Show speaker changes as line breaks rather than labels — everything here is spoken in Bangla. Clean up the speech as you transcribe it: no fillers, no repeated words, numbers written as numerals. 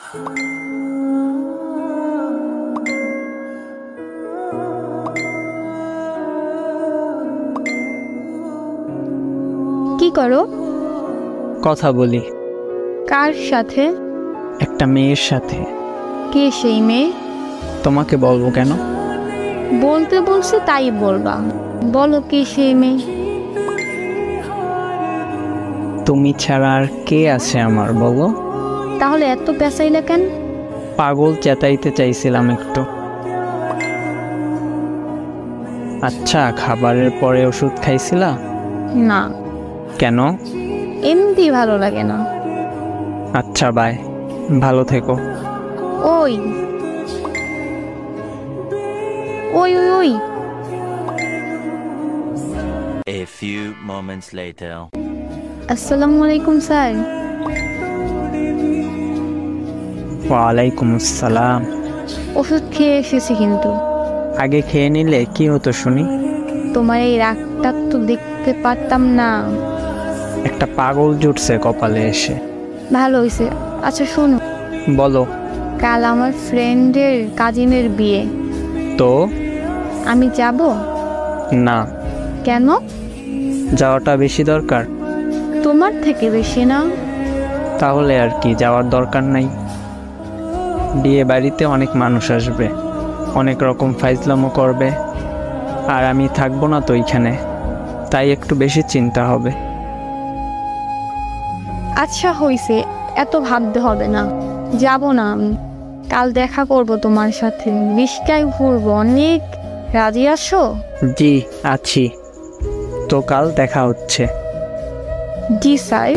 কি করো?
কথা বলি।
কার সাথে?
একটা মেয়ের সাথে।
কে সেই মেয়ে?
তোমাকে বলবো কেন?
বলতে বলছে তাই বলবা। বলো কে সেই মেয়ে?
তুমি ছাড়া আর কে আছে আমার, বলো?
তাহলে এত পেঁচাইলে কেন?
পাগল চেতাইতে চাইছিলাম একটু। আচ্ছা, খাবারের পরে ওষুধ খাইছিলা?
না।
কেন?
এমনি ভালো লাগে না।
আচ্ছা বাই, ভালো থেকো।
ওই ওই ওই ওই
A few moments later.
আসসালামু আলাইকুম স্যার।
ওয়ালাইকুম আসসালাম।
ওষুধ খেয়ে এসেছি কিন্তু।
আগে খেয়ে নিলে কি হতো শুনি?
তোমার এই রাগটা তো দেখতে পারতাম না।
একটা পাগল জুটছে কপালে এসে।
ভালো হয়েছে। আচ্ছা শোনো,
বলো।
কাল আমার ফ্রেন্ডের কাজিনের বিয়ে।
তো?
আমি যাব
না।
কেন?
যাওয়াটা বেশি দরকার?
তোমার থেকে বেশি না।
তাহলে আর কি, যাওয়ার দরকার নাই। বিয়ে বাড়িতে অনেক মানুষ আসবে, অনেক রকম ফাইজলামো করবে, আর আমি থাকবো না তো এইখানে, তাই একটু বেশি চিন্তা হবে।
আচ্ছা হইছে, এত ভাবতে হবে না। যাব না আমি। কাল দেখা করব তোমার সাথে, রিস্কায় ঘুরবো অনেক। রাজি আছো?
জি আছি। তো কাল দেখা হচ্ছে।
জি স্যার।